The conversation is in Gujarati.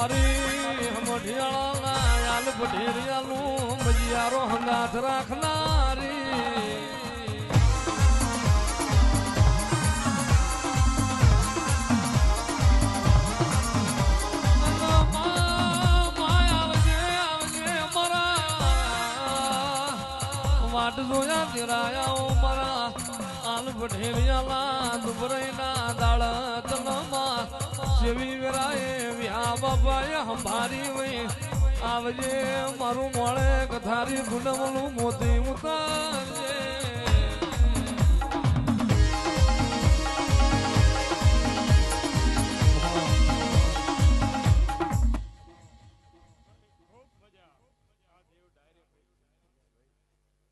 મારી મઢિયાળા યાલ પઢેરિયાનું મજિયારો હંગાથ રાખનારી વાટ જોયા તેરાયા મારા આલ પઢેરિયાલા દુબરાઈના દાળ તનમાં જેવી વેરાએ વ્યા બાબાએ હંભારી વઈ આવજે મારું મોળે કથારી ગુંડમલું મોતી ઉતારજે